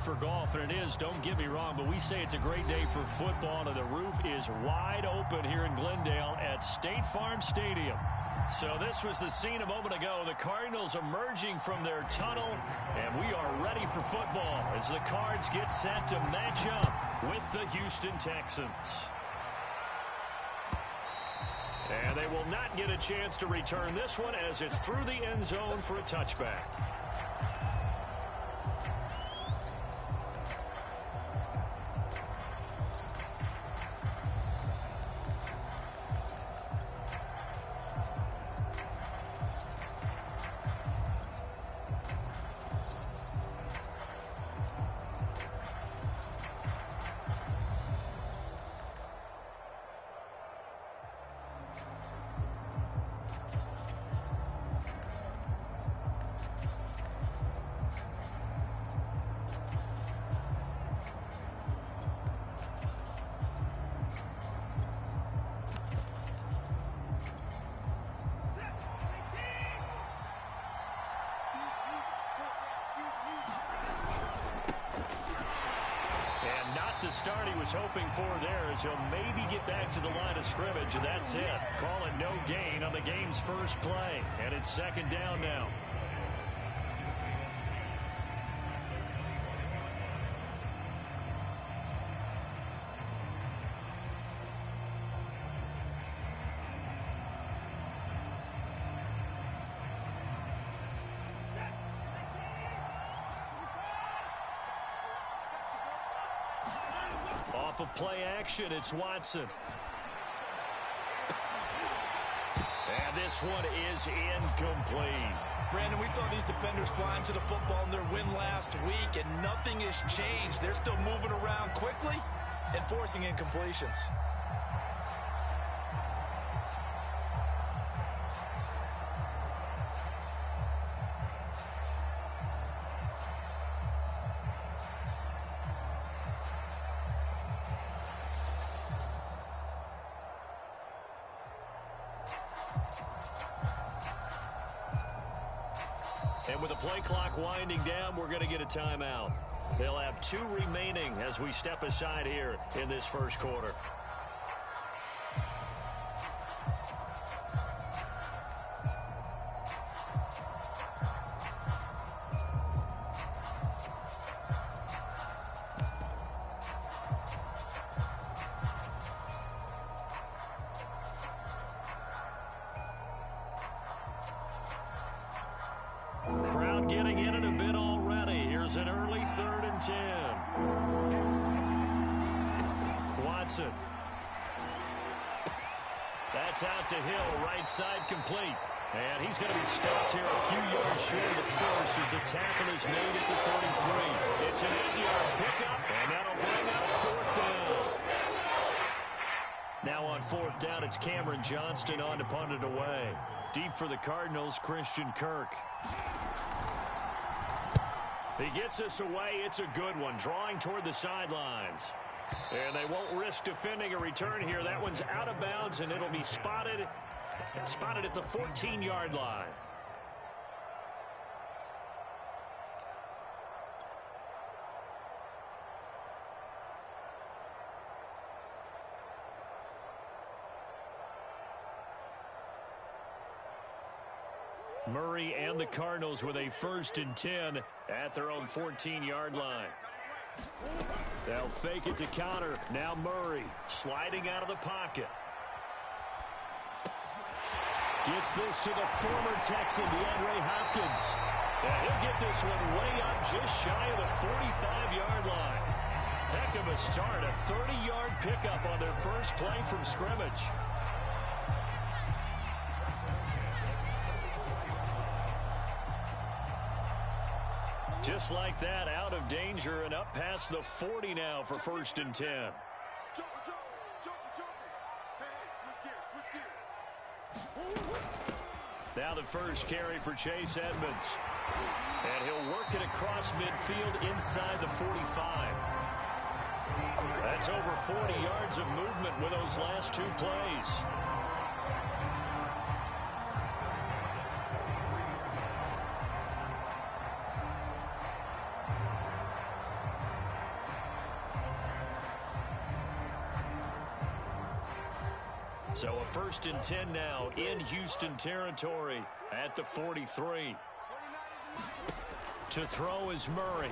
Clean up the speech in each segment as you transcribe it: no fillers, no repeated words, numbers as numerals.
for golf, and it is, don't get me wrong, but we say it's a great day for football, and the roof is wide open here in Glendale at State Farm Stadium. So this was the scene a moment ago. The Cardinals emerging from their tunnel, and we are ready for football as the Cards get set to match up with the Houston Texans. And they will not get a chance to return this one as it's through the end zone for a touchback. The start he was hoping for there as he'll maybe get back to the line of scrimmage, and that's it. Call it no gain on the game's first play, and it's second down now. Off of play action, it's Watson. And this one is incomplete. Brandon, we saw these defenders flying to the football in their win last week, and nothing has changed. They're still moving around quickly and forcing incompletions. And with the play clock winding down, we're going to get a timeout. They'll have 2 remaining as we step aside here in this first quarter. Crowd getting in it a bit already. Here's an early 3rd and 10. Watson. That's out to Hill, right side complete. And he's going to be stopped here a few yards short of the first as the tackle is made at the 33. It's an 8-yard pickup, and that'll bring up 4th down. Now on 4th down, it's Cameron Johnston on to punt it away. Deep for the Cardinals, Christian Kirk. He gets us away. It's a good one, drawing toward the sidelines. And they won't risk defending a return here. That one's out of bounds, and it'll be spotted at the 14-yard line. Murray and the Cardinals with a 1st and 10 at their own 14-yard line. They'll fake it to counter. Now Murray sliding out of the pocket. Gets this to the former Texan, DeAndre Hopkins. And he'll get this one way up just shy of the 45-yard line. Heck of a start, a 30-yard pickup on their first play from scrimmage. Just like that, out of danger and up past the 40 now for 1st and 10. Now the first carry for Chase Edmonds. And he'll work it across midfield inside the 45. That's over 40 yards of movement with those last 2 plays. So a 1st and 10 now in Houston territory at the 43. To throw is Murray.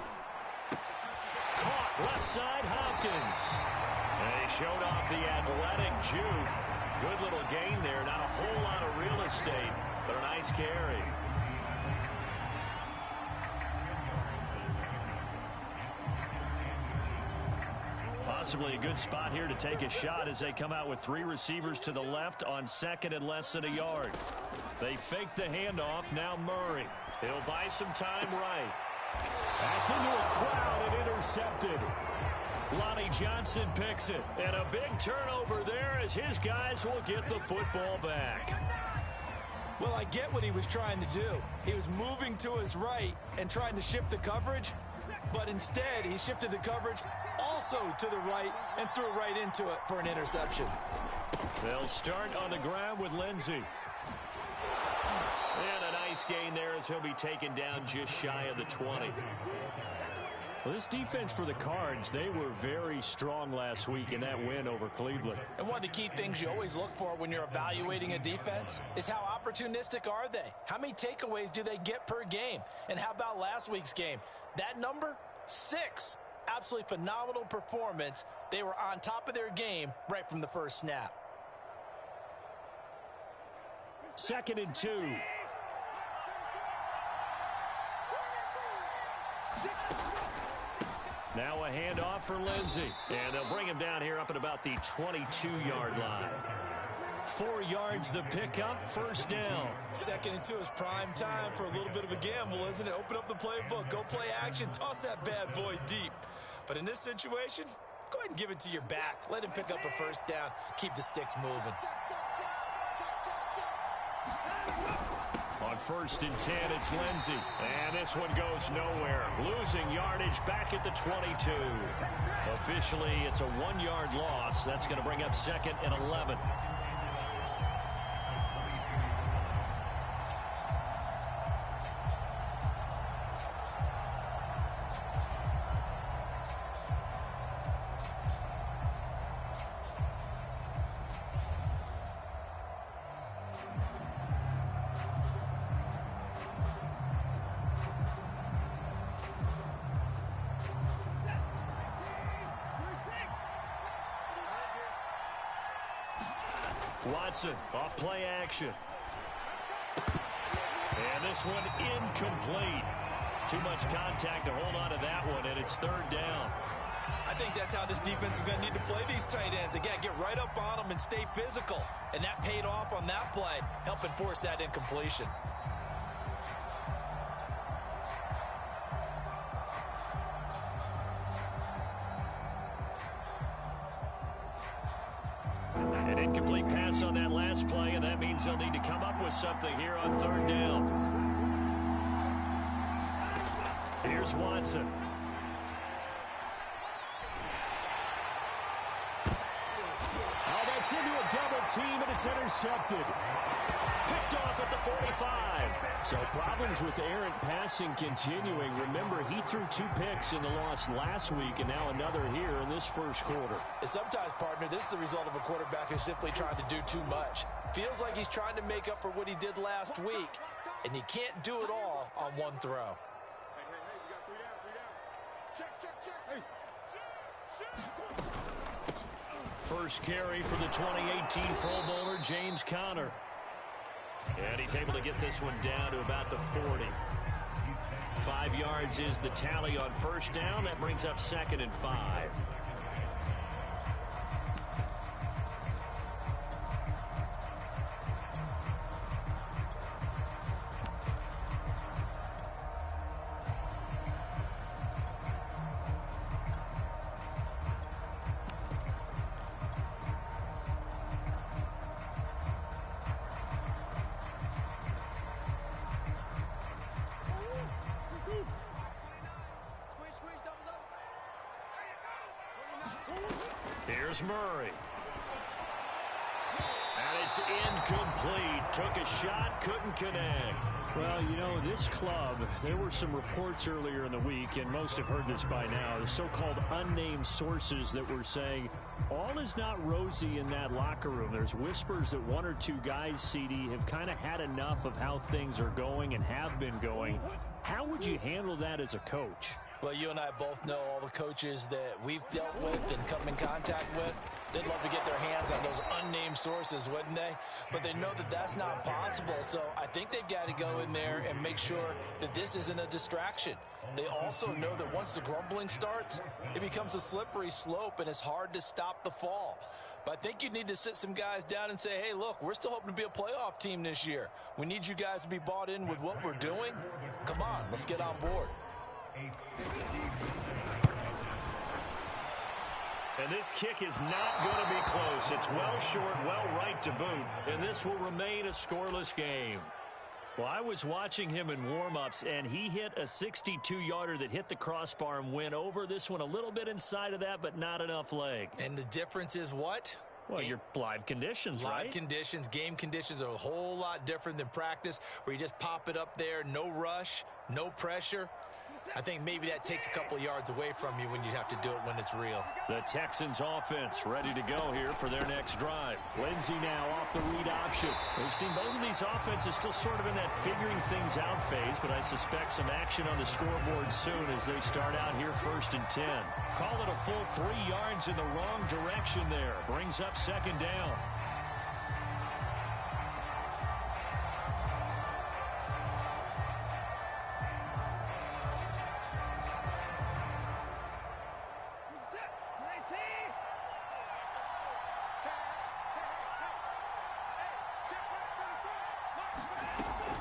Caught left side, Hopkins. And he showed off the athletic juke. Good little gain there. Not a whole lot of real estate, but a nice carry. Possibly a good spot here to take a shot as they come out with 3 receivers to the left on 2nd and less than a yard. They fake the handoff. Now Murray. He'll buy some time right. That's into a crowd and intercepted. Lonnie Johnson picks it. And a big turnover there as his guys will get the football back. Well, I get what he was trying to do. He was moving to his right and trying to shift the coverage, but instead he shifted the coverage also to the right and threw right into it for an interception. They'll start on the ground with Lindsey. And a nice gain there as he'll be taken down just shy of the 20. Well, this defense for the Cards, they were very strong last week in that win over Cleveland. And one of the key things you always look for when you're evaluating a defense is how opportunistic are they? How many takeaways do they get per game? And how about last week's game? That number? 6. Absolutely phenomenal performance. They were on top of their game right from the first snap. 2nd and 2. Now a handoff for Lindsey. And they'll bring him down here up at about the 22-yard line. 4 yards the pickup, 1st down. 2nd and 2 is prime time for a little bit of a gamble, isn't it? Open up the playbook, go play action, toss that bad boy deep. But in this situation, go ahead and give it to your back. Let him pick up a 1st down. Keep the sticks moving. On 1st and 10, it's Lindsey. And this one goes nowhere. Losing yardage back at the 22. Officially, it's a 1-yard loss. That's going to bring up 2nd and 11. Watson off play action. And this one incomplete. Too much contact to hold on to that one, and it's 3rd down. I think that's how this defense is going to need to play these tight ends. Again, get right up on them and stay physical. And that paid off on that play, helping force that incompletion. An incomplete pass on that last play, and that means they'll need to come up with something here on 3rd down. Here's Watson. Oh, that's into a double team, and it's intercepted. Picked off at the 45. So problems with errant passing continuing. Remember, he threw 2 picks in the loss last week, and now another here in this 1st quarter. And sometimes, partner, this is the result of a quarterback who's simply trying to do too much. Feels like he's trying to make up for what he did last week, and he can't do it all on one throw. First carry for the 2018 Pro Bowler, James Conner. And he's able to get this one down to about the 40. 5 yards is the tally on 1st down. That brings up 2nd and 5. Here's Murray. And It's incomplete. Took a shot, couldn't connect. Well, you know, this club, there were some reports earlier in the week, and most have heard this by now, the so-called unnamed sources that were saying all is not rosy in that locker room. There's whispers that one or two guys, CD, have kind of had enough of how things are going and have been going. How would you handle that as a coach? Well, you and I both know all the coaches that we've dealt with and come in contact with. They'd love to get their hands on those unnamed sources, wouldn't they? But they know that that's not possible, so I think they've got to go in there and make sure that this isn't a distraction. They also know that once the grumbling starts, it becomes a slippery slope, and it's hard to stop the fall. But I think you need to sit some guys down and say, hey, look, we're still hoping to be a playoff team this year. We need you guys to be bought in with what we're doing. Come on, let's get on board. And this kick is not going to be close. It's well short, well right to boot, and this will remain a scoreless game. Well, I was watching him in warm-ups, and he hit a 62-yarder that hit the crossbar and went over. This one a little bit inside of that, but not enough leg. And the difference is what? Well, your live conditions, right? Live conditions, game conditions are a whole lot different than practice, where you just pop it up there, no rush, no pressure. I think maybe that takes a couple of yards away from you when you have to do it when it's real. The Texans offense ready to go here for their next drive. Lindsey now off the read option. We've seen both of these offenses still sort of in that figuring things out phase, but I suspect some action on the scoreboard soon as they start out here 1st and 10. Call it a full 3 yards in the wrong direction there. Brings up 2nd down.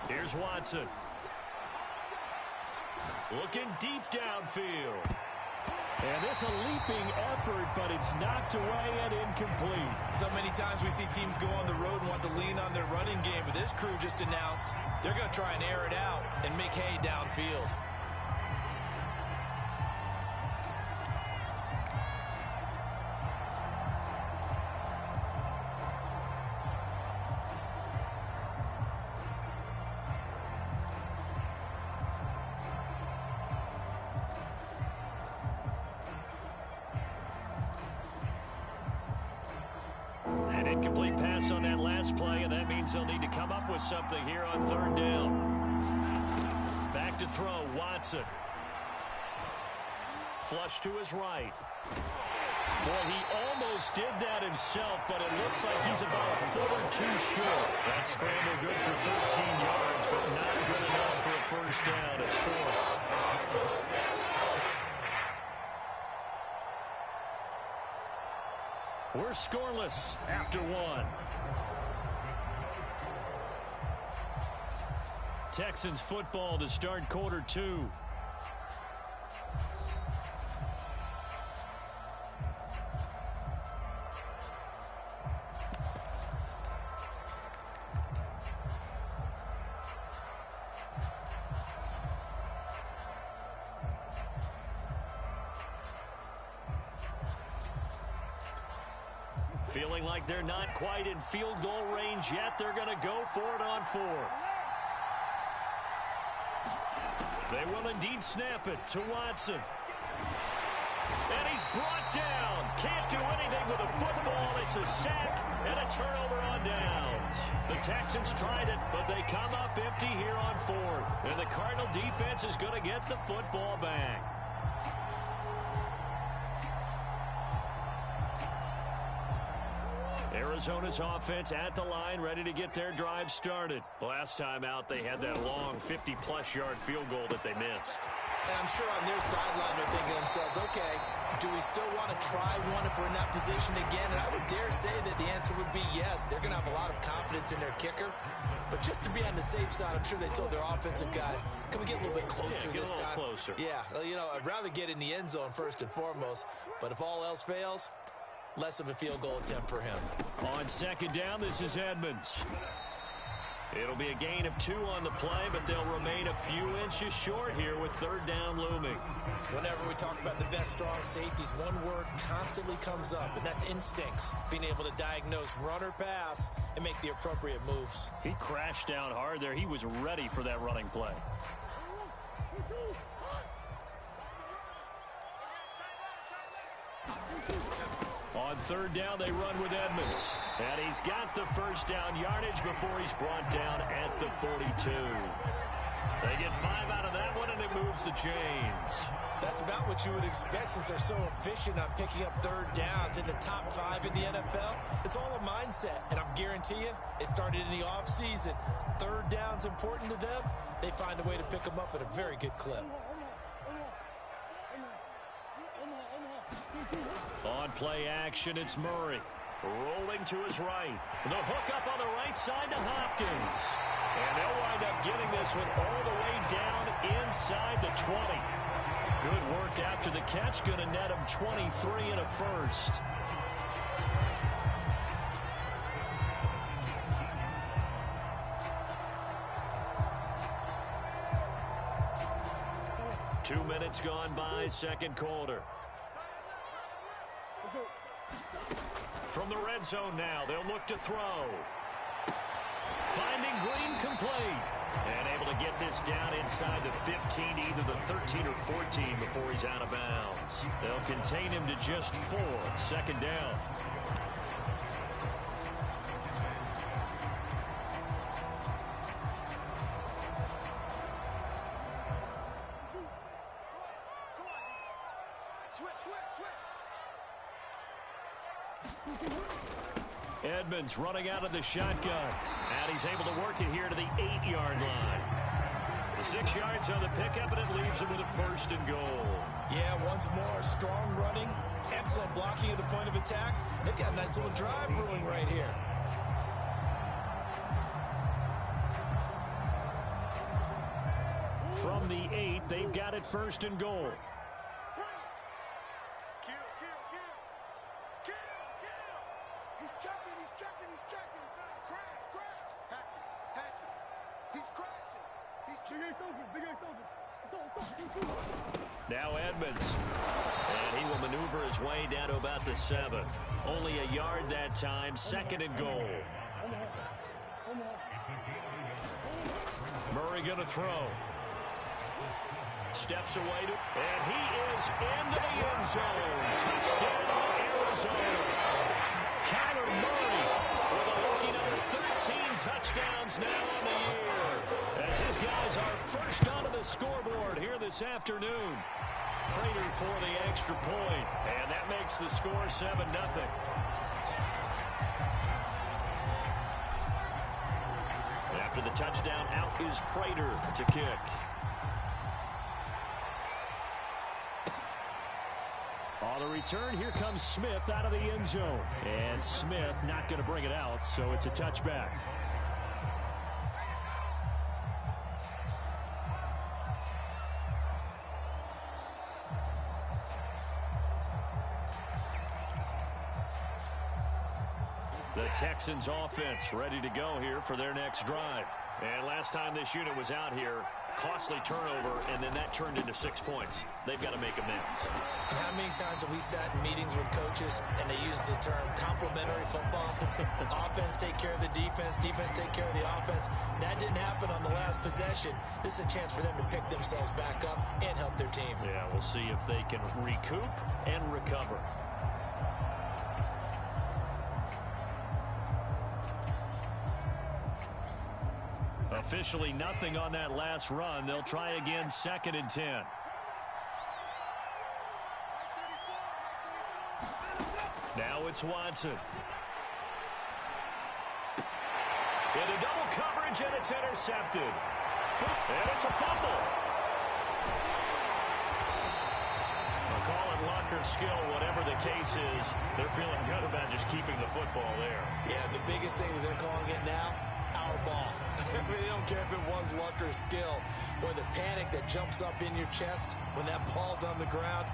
Here's Watson. Looking deep downfield. And this a leaping effort, but it's knocked away and incomplete. So many times we see teams go on the road and want to lean on their running game, but this crew just announced they're going to try and air it out and make hay downfield. An incomplete pass on that last play, and that means they'll need to come up with something here on 3rd down. Back to throw, Watson. Flush to his right. Boy, he almost did that himself, but it looks like he's about a foot or two short. That scramble good for 13 yards, but not good enough for a 1st down. It's 4th. We're scoreless after 1. Texans football to start quarter 2. Feeling like they're not quite in field goal range yet. They're going to go for it on 4th. They will indeed snap it to Watson. And he's brought down. Can't do anything with a football. It's a sack and a turnover on downs. The Texans tried it, but they come up empty here on 4th. And the Cardinal defense is going to get the football back. Arizona's offense at the line, ready to get their drive started. Last time out, they had that long 50-plus yard field goal that they missed. And I'm sure on their sideline they're thinking to themselves, okay, do we still want to try one if we're in that position again? And I would dare say that the answer would be yes. They're going to have a lot of confidence in their kicker. But just to be on the safe side, I'm sure they told their offensive guys, can we get a little bit closer this time? Closer. Yeah, well, you know, I'd rather get in the end zone first and foremost. But if all else fails, less of a field goal attempt for him. On 2nd down, this is Edmonds. It'll be a gain of 2 on the play, but they'll remain a few inches short here with third down looming. Whenever we talk about the best strong safeties, one word constantly comes up, and that's instincts. Being able to diagnose run or pass and make the appropriate moves. He crashed down hard there. He was ready for that running play. On third down, they run with Edmonds. And he's got the first down yardage before he's brought down at the 42. They get 5 out of that one, and it moves the chains. That's about what you would expect since they're so efficient on picking up third downs in the top 5 in the NFL. It's all a mindset, and I guarantee you, it started in the offseason. Third down's important to them. They find a way to pick them up at a very good clip. On play action, it's Murray. Rolling to his right. The hook up on the right side to Hopkins. And they'll wind up getting this one all the way down inside the 20. Good work after the catch. Going to net him 23 and a first. Two minutes gone by, second quarter. From the red zone now, they'll look to throw. Finding Green complete. And able to get this down inside the 15, either the 13 or 14 before he's out of bounds. They'll contain him to just 4, second down. Edmonds running out of the shotgun. And he's able to work it here to the 8-yard line. The 6 yards on the pickup, and it leaves him with a first and goal. Yeah, once more, strong running, excellent blocking at the point of attack. They've got a nice little drive brewing right here. From the 8, they've got it first and goal. Now Edmonds. And he will maneuver his way down to about the 7. Only a yard that time, second and goal. Murray going to throw. Steps away to, and he is into the end zone. Touchdown, Arizona. Kyler Murray with a lucky number 13 touchdowns now on the year. As his guys are first onto the scoreboard here this afternoon. Prater for the extra point, and that makes the score 7-0. After the touchdown, out is Prater to kick. On the return, here comes Smith out of the end zone. And Smith not going to bring it out, so it's a touchback. The Texans offense ready to go here for their next drive. And last time this unit was out here, costly turnover, and then that turned into 6 points. They've got to make amends. And how many times have we sat in meetings with coaches and they use the term complementary football? Offense take care of the defense, defense take care of the offense. That didn't happen on the last possession. This is a chance for them to pick themselves back up and help their team. Yeah, we'll see if they can recoup and recover. Officially nothing on that last run. They'll try again, 2nd and 10. Now it's Watson. Into double coverage, and it's intercepted. And it's a fumble. I'll call it luck or skill, whatever the case is. They're feeling good about just keeping the football there. Yeah, the biggest thing that they're calling it now, our ball. They don't care if it was luck or skill. Boy, the panic that jumps up in your chest when that ball's on the ground,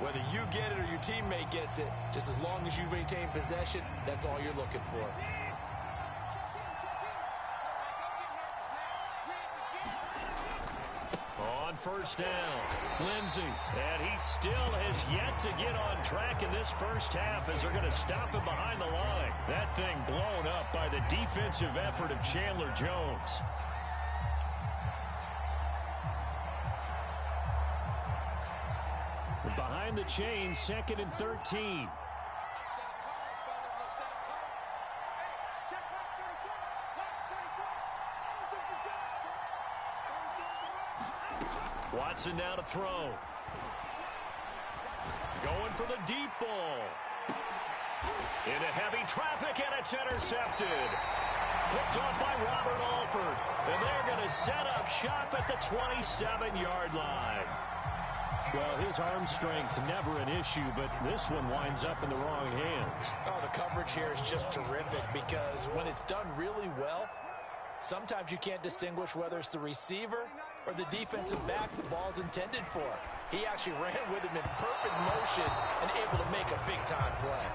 whether you get it or your teammate gets it, just as long as you maintain possession, that's all you're looking for. first down. Lindsey, and he still has yet to get on track in this first half as they're going to stop him behind the line. That thing blown up by the defensive effort of Chandler Jones. Behind the chains, 2nd and 13. Watson now to throw. Going for the deep ball. Into heavy traffic, and it's intercepted. Picked off by Robert Alford. And they're going to set up shop at the 27-yard line. Well, his arm strength never an issue, but this one winds up in the wrong hands. Oh, the coverage here is just terrific because when it's done really well, sometimes you can't distinguish whether it's the receiver or the defensive back the ball's intended for. He actually ran with him in perfect motion and able to make a big-time play.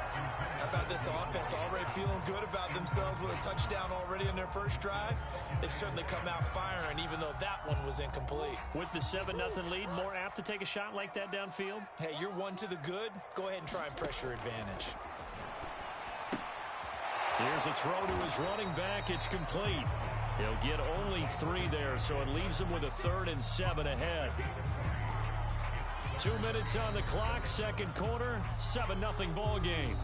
How about this offense already feeling good about themselves with a touchdown already in their first drive? They've certainly come out firing, even though that one was incomplete. With the 7-0 lead, more apt to take a shot like that downfield? Hey, you're one to the good. Go ahead and try and press your advantage. Here's a throw to his running back. It's complete. He'll get only 3 there, so it leaves him with a 3rd and 7 ahead. 2 minutes on the clock, second quarter, 7-0 ball game.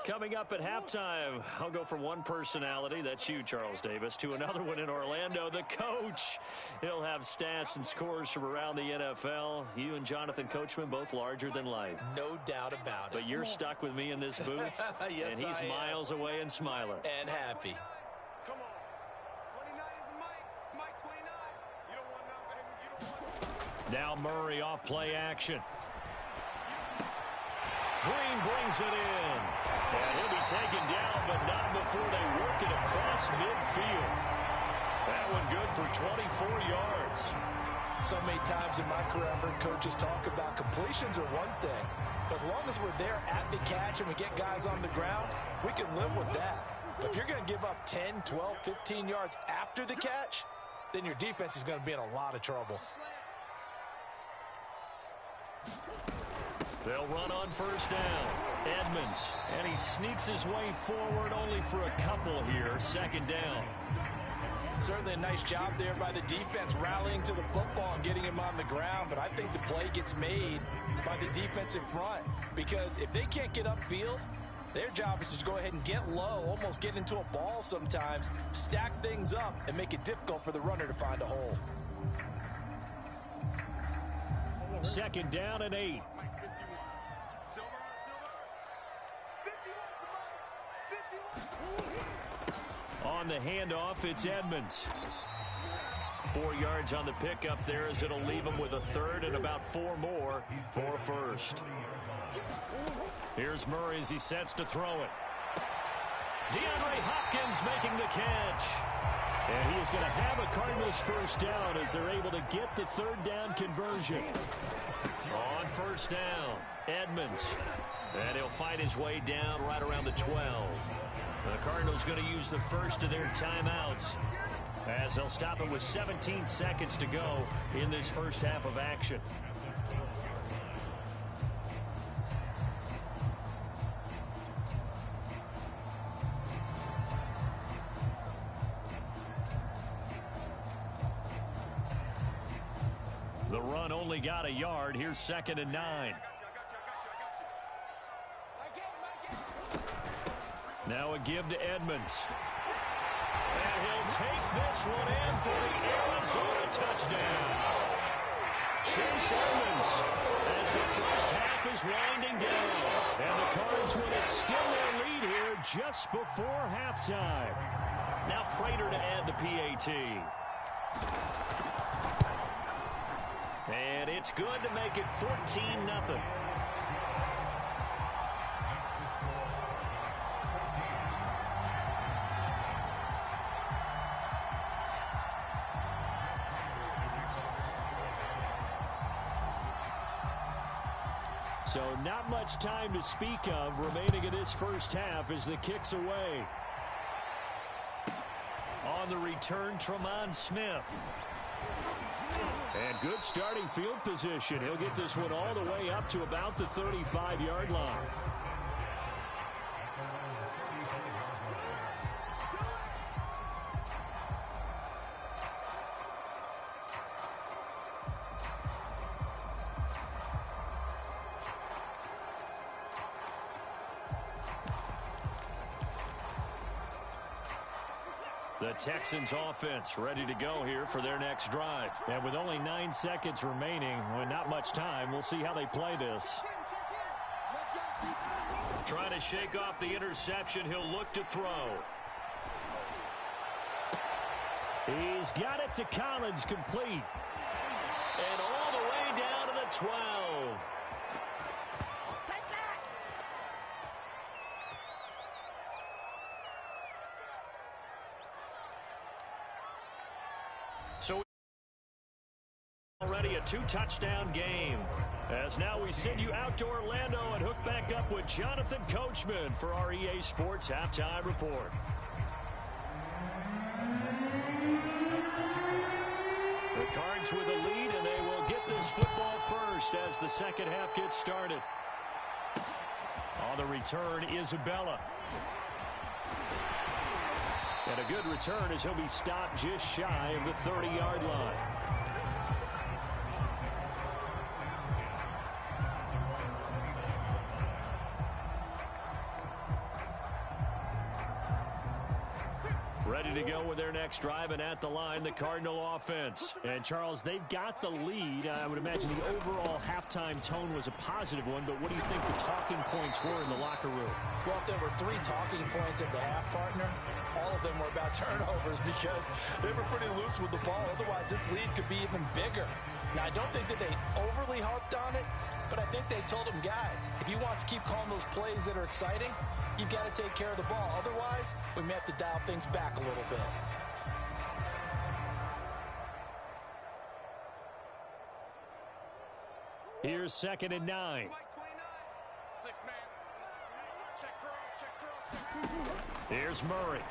Coming up at halftime, I'll go from one personality, that's you, Charles Davis, to another one in Orlando, the coach. He'll have stats and scores from around the NFL. You and Jonathan Coachman, both larger than life. No doubt about it. But you're stuck with me in this booth, yes, and he's miles away and smiling. And happy. Come on. 29 is a Mike. Mike 29. You don't want none, baby. You don't want none. Now Murray off play action. Green brings it in. And he'll be taken down, but not before they work it across midfield. That one good for 24 yards. So many times in my career, I've heard coaches talk about completions are one thing. But as long as we're there at the catch and we get guys on the ground, we can live with that. But if you're going to give up 10, 12, 15 yards after the catch, then your defense is going to be in a lot of trouble. They'll run on first down. Edmonds, and he sneaks his way forward only for a couple here. 2nd down. Certainly a nice job there by the defense rallying to the football and getting him on the ground, but I think the play gets made by the defensive front because if they can't get upfield, their job is to go ahead and get low, almost get into a ball sometimes, stack things up, and make it difficult for the runner to find a hole. 2nd down and 8. On the handoff, it's Edmonds. 4 yards on the pickup there as it'll leave him with a 3rd and about 4 more for a 1st. Here's Murray as he sets to throw it. DeAndre Hopkins making the catch. And he is going to have a Cardinals first down as they're able to get the 3rd down conversion. On first down, Edmonds. And he'll fight his way down right around the 12. The Cardinals going to use the first of their timeouts as they'll stop it with 17 seconds to go in this first half of action. The run only got a yard. Here's 2nd and 9. Now a give to Edmonds. And he'll take this one in for the Arizona touchdown. Chase Edmonds as the first half is winding down. And the Cards win it, still their lead here just before halftime. Now Prater to add the PAT. And it's good to make it 14-0. So not much time to speak of remaining in this first half as the kick's away. On the return, Tremont Smith. And good starting field position. He'll get this one all the way up to about the 35-yard line. The Texans offense ready to go here for their next drive. And with only 9 seconds remaining, with not much time, we'll see how they play this. Trying to shake off the interception. He'll look to throw. He's got it to Collins, complete. And all the way down to the 12. So already a 2-touchdown game. As now we send you out to Orlando and hook back up with Jonathan Coachman for our EA Sports Halftime Report. The Cards with a lead, and they will get this football first as the second half gets started. On the return, Isabella. And a good return as he'll be stopped just shy of the 30-yard line. Ready to go with their next drive, and at the line, the Cardinal offense. And, Charles, they've got the lead. I would imagine the overall halftime tone was a positive one, but what do you think the talking points were in the locker room? Well, if there were 3 talking points at the half, partner, all of them were about turnovers because they were pretty loose with the ball. Otherwise, this lead could be even bigger. Now, I don't think that they overly harped on it, but I think they told them, guys, if you want to keep calling those plays that are exciting, you've got to take care of the ball. Otherwise, we may have to dial things back a little bit. Here's 2nd and 9. 6-man. Check cross, check cross. Here's Murray.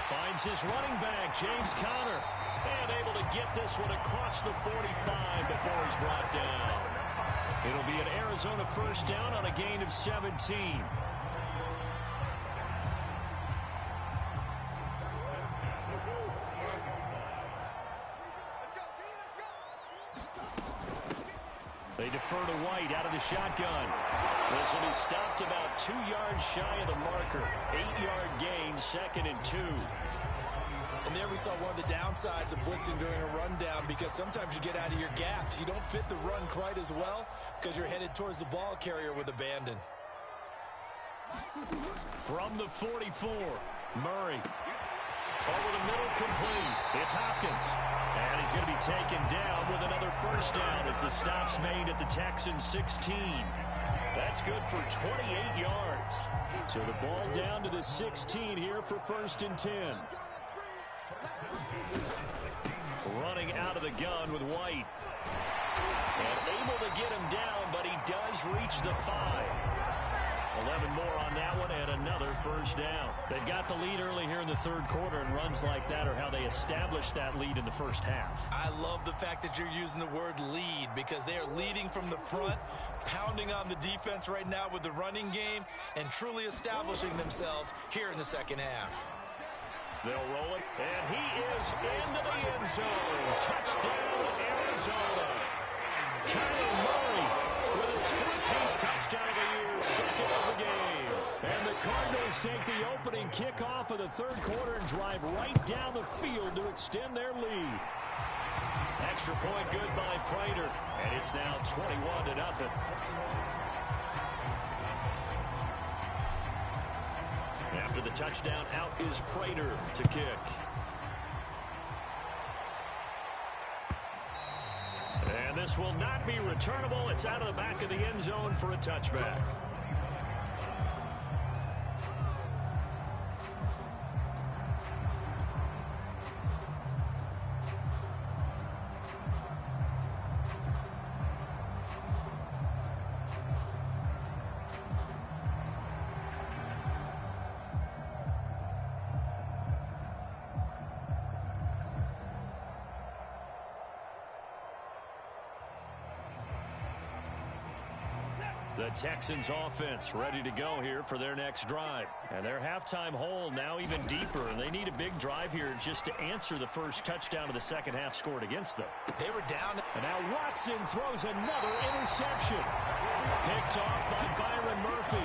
Finds his running back, James Conner. And able to get this one across the 45 before he's brought down. It'll be an Arizona first down on a gain of 17. They defer to White out of the shotgun. This one is stopped about 2 yards shy of the marker. 8-yard gain, 2nd and 2. And there we saw one of the downsides of blitzing during a rundown because sometimes you get out of your gaps. You don't fit the run quite as well because you're headed towards the ball carrier with abandon. From the 44, Murray. Over the middle, complete. It's Hopkins. And he's going to be taken down with another first down as the stop's made at the Texans 16. That's good for 28 yards. So the ball down to the 16 here for 1st and 10. Running out of the gun with White. And able to get him down, but he does reach the 5. 11 more on that one, and another first down. They've got the lead early here in the 3rd quarter, and runs like that are how they establish that lead in the first half. I love the fact that you're using the word lead because they are leading from the front, pounding on the defense right now with the running game, and truly establishing themselves here in the 2nd half. They'll roll it, and he is into the end zone. Touchdown, Arizona. Kyler Murray with his 14th touchdown of the year, 2nd of the game. And the Cardinals take the opening kickoff of the 3rd quarter and drive right down the field to extend their lead. Extra point good by Prater, and it's now 21-0. After the touchdown, out is Prater to kick. And this will not be returnable. It's out of the back of the end zone for a touchback. The Texans offense ready to go here for their next drive. And their halftime hole now even deeper, and they need a big drive here just to answer the first touchdown of the second half scored against them. They were down. And now Watson throws another interception. Picked off by Byron Murphy.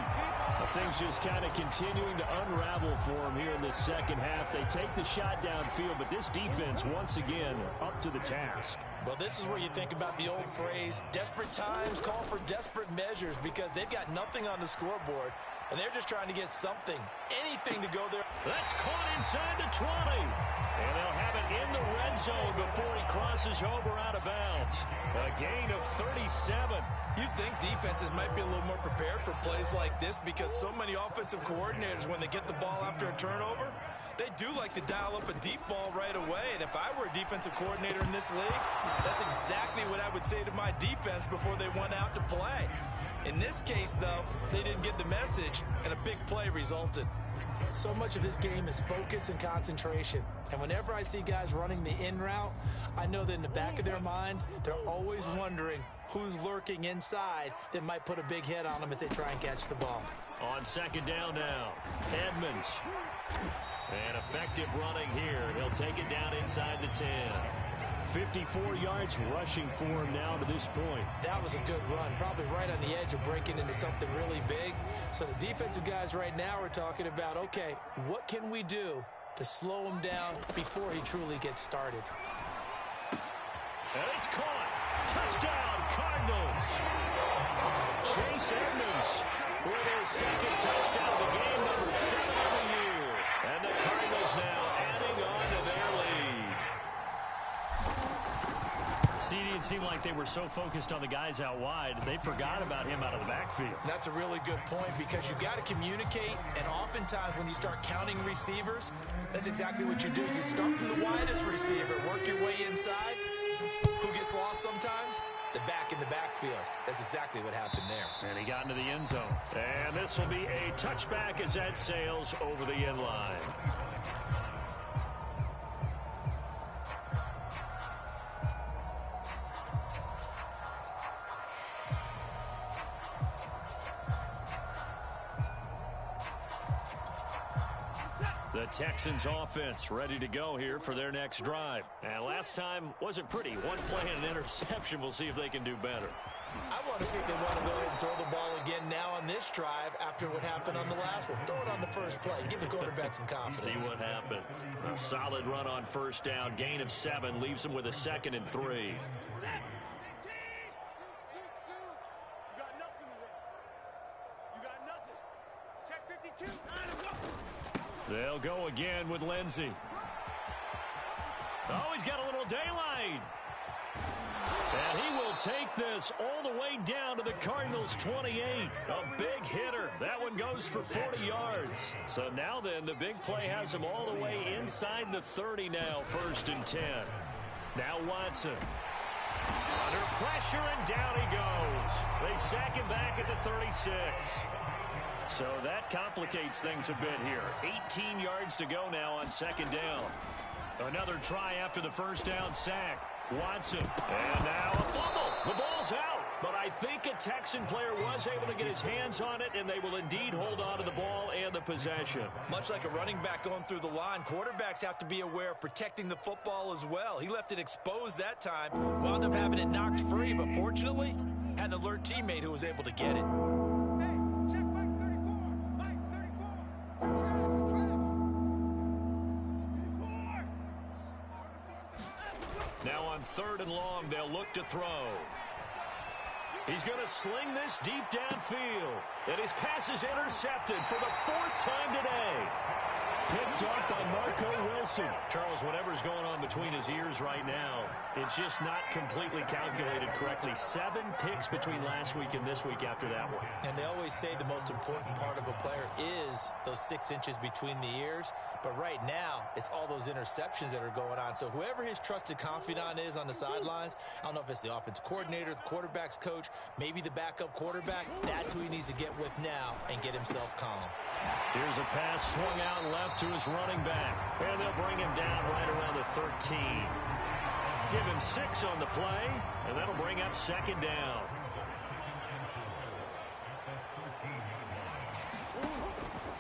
Things just kind of continuing to unravel for them here in the second half. They take the shot downfield, but this defense once again up to the task. Well, this is where you think about the old phrase, desperate times call for desperate measures, because they've got nothing on the scoreboard, and they're just trying to get something, anything to go there. That's caught inside the 20. And they'll have it in the red zone before he crosses over out of bounds. A gain of 37. You'd think defenses might be a little more prepared for plays like this, because so many offensive coordinators, when they get the ball after a turnover, they do like to dial up a deep ball right away. And if I were a defensive coordinator in this league, that's exactly what I would say to my defense before they went out to play. In this case, though, they didn't get the message, and a big play resulted. So much of this game is focus and concentration. And whenever I see guys running the in route, I know that in the back of their mind, they're always wondering who's lurking inside that might put a big hit on them as they try and catch the ball. On second down now, Edmonds. And effective running here. He'll take it down inside the 10. 54 yards rushing for him now to this point. That was a good run, probably right on the edge of breaking into something really big. So the defensive guys right now are talking about, okay, what can we do to slow him down before he truly gets started? And it's caught. Touchdown, Cardinals. Chase Edmonds with his second touchdown of the game, number 7 of the year. And the Cardinals now adding on to their lead. See, it didn't seem like they were so focused on the guys out wide, they forgot about him out of the backfield. That's a really good point, because you've got to communicate, and oftentimes when you start counting receivers, that's exactly what you do. You start from the widest receiver, work your way inside. Who gets lost sometimes? The back in the backfield. That's exactly what happened there. And he got into the end zone. And this will be a touchback as that sails over the end line. The Texans offense ready to go here for their next drive. And last time wasn't pretty. One play and an interception. We'll see if they can do better. I want to see if they want to go ahead and throw the ball again now on this drive after what happened on the last one. Throw it on the first play. Give the quarterback some confidence. See what happens. A solid run on first down. Gain of 7 leaves them with a 2nd and 3. You got nothing today. You got nothing. Check 52. Let's go. They'll go again with Lindsey. Oh, he's got a little daylight. And he will take this all the way down to the Cardinals' 28. A big hitter. That one goes for 40 yards. So now then, the big play has him all the way inside the 30 now, 1st and 10. Now Watson. Under pressure, and down he goes. They sack him back at the 36. So that complicates things a bit here. 18 yards to go now on 2nd down. Another try after the first down sack. Watson. And now a fumble. The ball's out. But I think a Texan player was able to get his hands on it, and they will indeed hold on to the ball and the possession. Much like a running back going through the line, quarterbacks have to be aware of protecting the football as well. He left it exposed that time, wound up having it knocked free, but fortunately, had an alert teammate who was able to get it. Check Mike 34. Mike 34. That's right. Now on 3rd and long, they'll look to throw. He's going to sling this deep downfield. And his pass is intercepted for the 4th time today. Picked up by Marco Wilson. Charles, whatever's going on between his ears right now, it's just not completely calculated correctly. 7 picks between last week and this week after that one. And they always say the most important part of a player is those 6 inches between the ears. But right now, it's all those interceptions that are going on. So whoever his trusted confidant is on the sidelines, I don't know if it's the offensive coordinator, the quarterback's coach, maybe the backup quarterback, that's who he needs to get with now and get himself calm. Here's a pass swung out left to his running back. And they'll bring him down right around the 13. Give him 6 on the play, and that'll bring up 2nd down.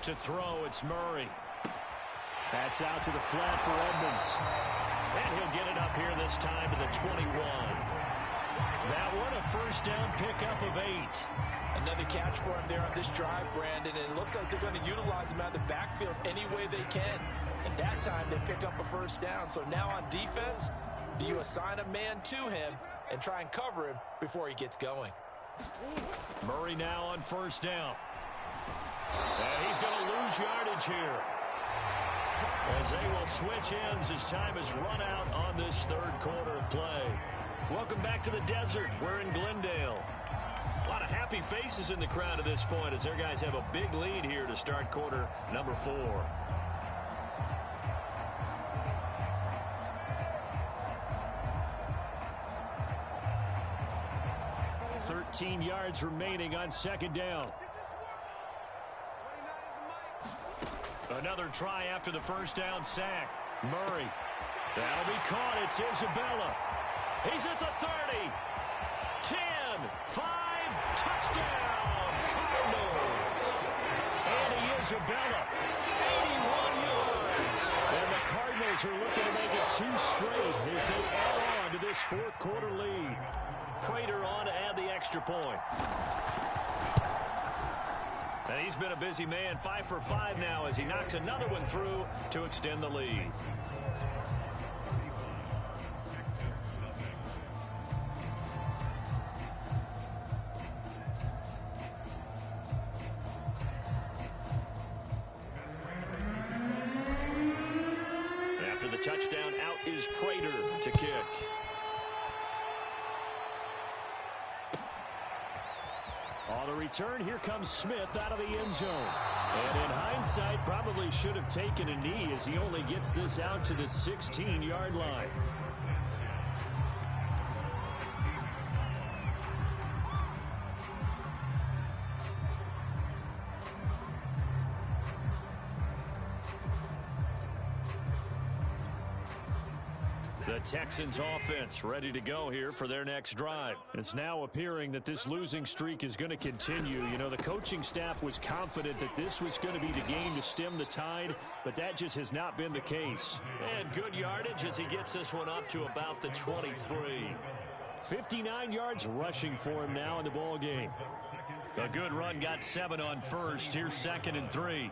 To throw, it's Murray. That's out to the flat for Edmonds. And he'll get it up here this time to the 21. That one a first down pickup of 8. Another catch for him there on this drive, Brandon, and it looks like they're going to utilize him out of the backfield any way they can. And that time they pick up a first down. So now on defense, do you assign a man to him and try and cover him before he gets going? Murray now on first down. And he's going to lose yardage here, as they will switch ends as time is run out on this third quarter of play. Welcome back to the desert. We're in Glendale. A lot of happy faces in the crowd at this point as their guys have a big lead here to start quarter number 4. 13 yards remaining on second down. Another try after the first down sack. Murray. That'll be caught. It's Isabella. He's at the 30. 10. 5. Touchdown. Cardinals. Andy Isabella. 81 yards. And the Cardinals are looking to make it 2 straight as they add on to this fourth quarter lead. Prater on to add the extra point. And he's been a busy man, 5 for 5 now as he knocks another one through to extend the lead. After the touchdown, out is Prater to kick. On the return, here comes Smith out of the end zone. And in hindsight, probably should have taken a knee as he only gets this out to the 16-yard line. The Texans offense ready to go here for their next drive. It's now appearing that this losing streak is going to continue. You know, the coaching staff was confident that this was going to be the game to stem the tide, but that just has not been the case. And good yardage as he gets this one up to about the 23. 59 yards rushing for him now in the ball game. A good run got 7 on first. Here's 2nd and 3.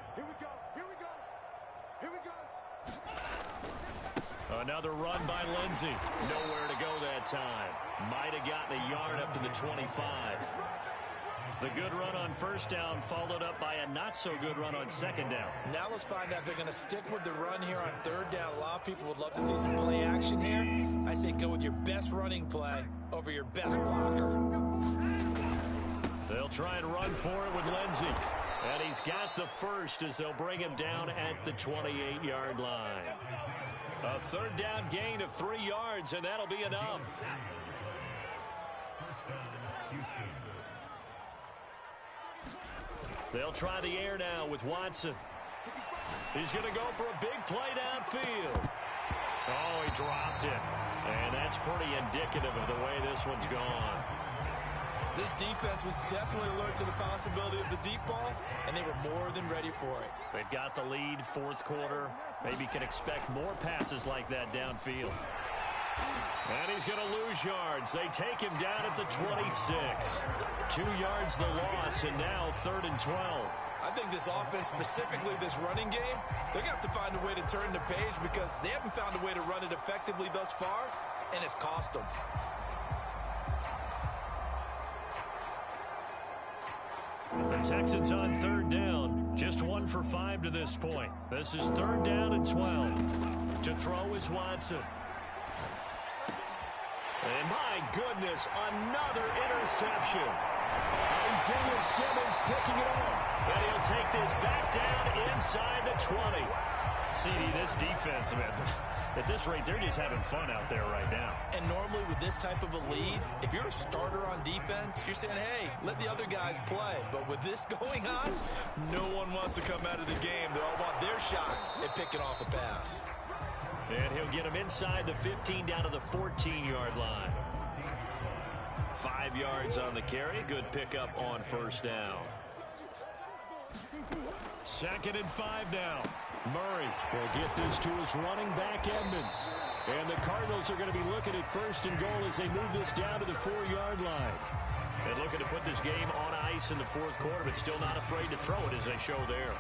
Another run by Lindsey. Nowhere to go that time. Might have gotten a yard up to the 25. The good run on first down followed up by a not-so-good run on second down. Now let's find out if they're going to stick with the run here on third down. A lot of people would love to see some play action here. I say go with your best running play over your best blocker. They'll try and run for it with Lindsey. And he's got the first as they'll bring him down at the 28-yard line. A third down gain of 3 yards, and that'll be enough. They'll try the air now with Watson. He's going to go for a big play downfield. Oh, he dropped it. And that's pretty indicative of the way this one's gone. This defense was definitely alert to the possibility of the deep ball, and they were more than ready for it. They've got the lead, fourth quarter. Maybe can expect more passes like that downfield. And he's going to lose yards. They take him down at the 26. 2 yards the loss, and now 3rd and 12. I think this offense, specifically this running game, they're going to have to find a way to turn the page because they haven't found a way to run it effectively thus far, and it's cost them. The Texans on third down. Just 1 for 5 to this point. This is 3rd down and 12. To throw is Watson. And my goodness, another interception. Isaiah Simmons picking it off. And he'll take this back down inside the 20. CD, this defense, man, at this rate, they're just having fun out there right now. And normally with this type of a lead, if you're a starter on defense, you're saying, hey, let the other guys play. But with this going on, no one wants to come out of the game. They all want their shot at picking off a pass. And he'll get him inside the 15 down to the 14-yard line. 5 yards on the carry. Good pickup on first down. 2nd and 5 now. Murray will get this to his running back, Edmonds. And the Cardinals are going to be looking at 1st and goal as they move this down to the 4-yard line. And looking to put this game on ice in the 4th quarter, but still not afraid to throw it as they show there.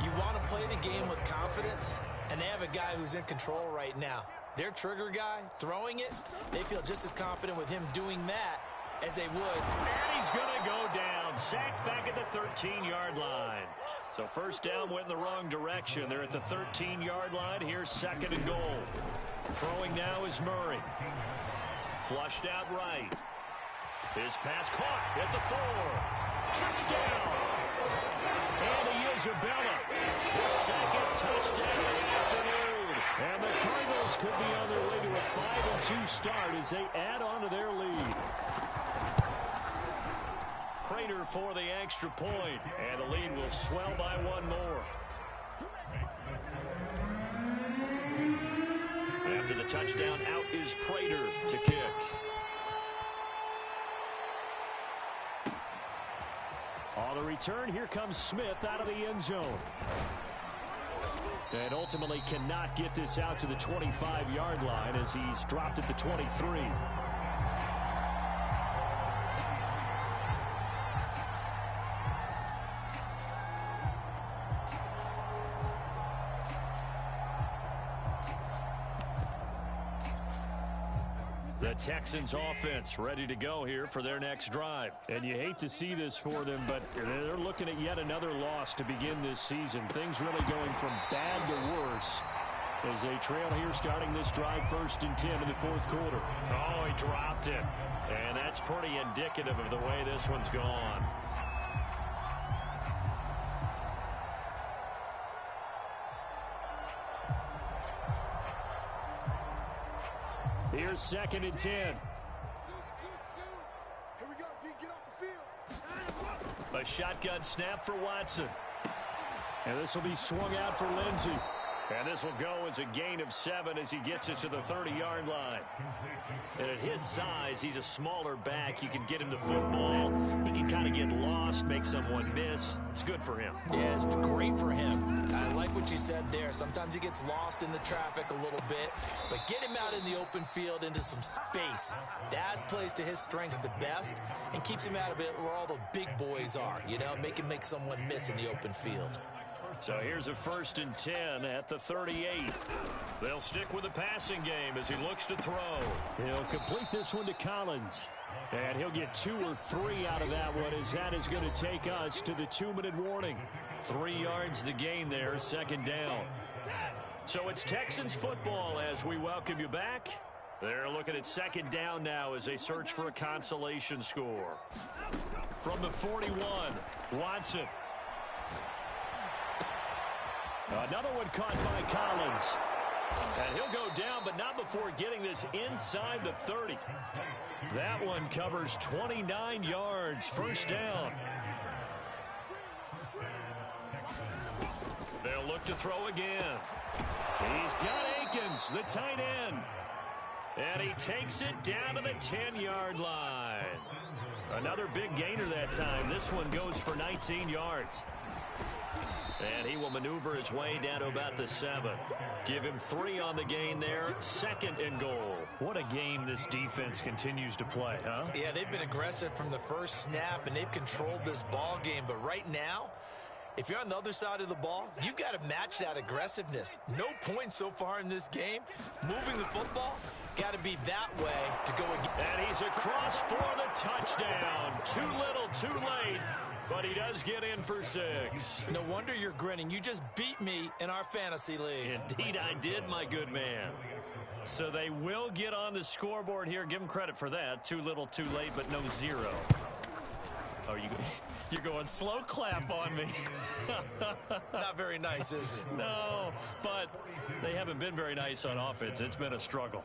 You want to play the game with confidence, and they have a guy who's in control right now. Their trigger guy, throwing it, they feel just as confident with him doing that as they would. And he's going to go down, sacked back at the 13-yard line. So 1st down went in the wrong direction. They're at the 13-yard line. Here's 2nd and goal. Throwing now is Murray. Flushed out right. His pass caught at the 4. Touchdown! And Isabella, the 2nd touchdown of the afternoon. And the Cardinals could be on their way to a 5-2 start as they add on to their lead. Prater for the extra point, and the lead will swell by 1 more. After the touchdown, out is Prater to kick. On the return, here comes Smith out of the end zone. And ultimately cannot get this out to the 25-yard line as he's dropped at the 23. The Texans offense ready to go here for their next drive. And you hate to see this for them, but they're looking at yet another loss to begin this season. Things really going from bad to worse as they trail here starting this drive 1st and 10 in the 4th quarter. Oh, he dropped it. And that's pretty indicative of the way this one's gone. Here's 2nd and 10. Here we go, D. Get off the field. A shotgun snap for Watson. And this will be swung out for Lindsey. And this will go as a gain of 7 as he gets it to the 30-yard line. And at his size, he's a smaller back. You can get him the football. He can kind of get lost, make someone miss. It's good for him. Yeah, it's great for him. I like what you said there. Sometimes he gets lost in the traffic a little bit, but get him out in the open field into some space. That plays to his strengths the best and keeps him out of it where all the big boys are, you know, make him make someone miss in the open field. So here's a 1st and 10 at the 38. They'll stick with the passing game as he looks to throw. He'll complete this one to Collins. And he'll get 2 or 3 out of that one as that is going to take us to the 2-minute warning. 3 yards the gain there, 2nd down. So it's Texans football as we welcome you back. They're looking at 2nd down now as they search for a consolation score. From the 41, Watson. Another one caught by Collins. And he'll go down, but not before getting this inside the 30. That one covers 29 yards, 1st down. They'll look to throw again. He's got Akins, the tight end. And he takes it down to the 10-yard line. Another big gainer that time. This one goes for 19 yards. And he will maneuver his way down to about the 7. Give him 3 on the gain there. 2nd and goal. What a game this defense continues to play, huh? Yeah, they've been aggressive from the first snap, and they've controlled this ball game. But right now, if you're on the other side of the ball, you've got to match that aggressiveness. No points so far in this game. Moving the football, got to be that way to go again. And he's across for the touchdown. Too little, too late. But he does get in for 6. No wonder you're grinning. You just beat me in our fantasy league. Indeed I did, my good man. So they will get on the scoreboard here. Give him credit for that. Too little, too late, but no 0. Oh, you're going slow clap on me. Not very nice, is it? No, but they haven't been very nice on offense. It's been a struggle.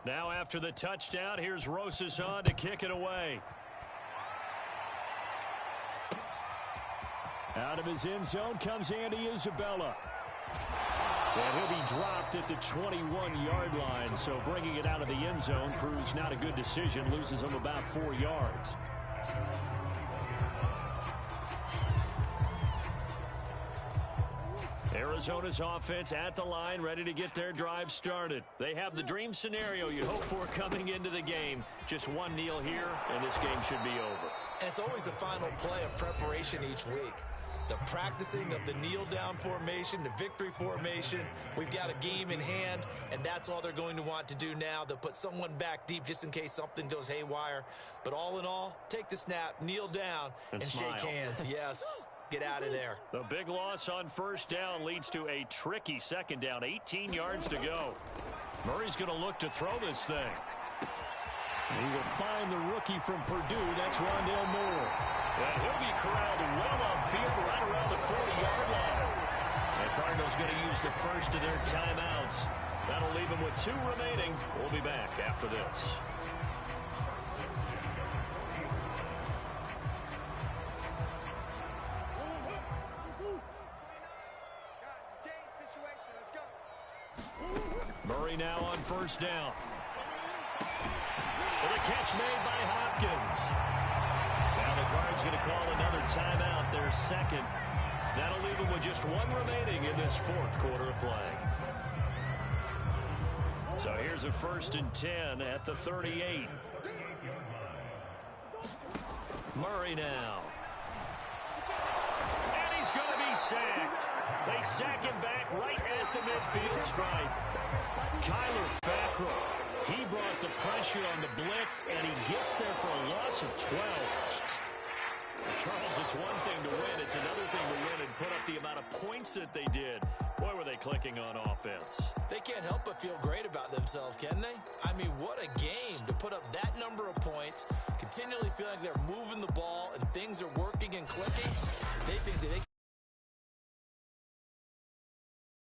Now after the touchdown, here's Rosas on to kick it away. Out of his end zone comes Andy Isabella. And he'll be dropped at the 21-yard line, so bringing it out of the end zone proves not a good decision, loses him about 4 yards. Arizona's offense at the line, ready to get their drive started. They have the dream scenario you hope for coming into the game. Just one kneel here, and this game should be over. And it's always the final play of preparation each week. The practicing of the kneel-down formation, the victory formation. We've got a game in hand, and that's all they're going to want to do now. They'll put someone back deep just in case something goes haywire. But all in all, take the snap, kneel down, and shake hands. Yes. Get out of there. The big loss on first down leads to a tricky second down. 18 yards to go. Murray's going to look to throw this thing. He will find the rookie from Purdue. That's Rondale Moore. And he'll be corralled well upfield right around the 40-yard line. The Cardinals going to use the first of their timeouts. That'll leave them with 2 remaining. We'll be back after this. Murray now on first down. With a catch made by Hopkins. Now the Cards going to call another timeout, their second. That'll leave them with just 1 remaining in this 4th quarter of play. So here's a 1st and 10 at the 38. Murray now. And he's going to be sacked. They sack him back right at the midfield stripe. Kyler Fackrell, he brought the pressure on the blitz, and he gets there for a loss of 12. Charles, it's one thing to win. It's another thing to win and put up the amount of points that they did. Boy, were they clicking on offense. They can't help but feel great about themselves, can they? I mean, what a game to put up that number of points, continually feeling like they're moving the ball and things are working and clicking. They think that they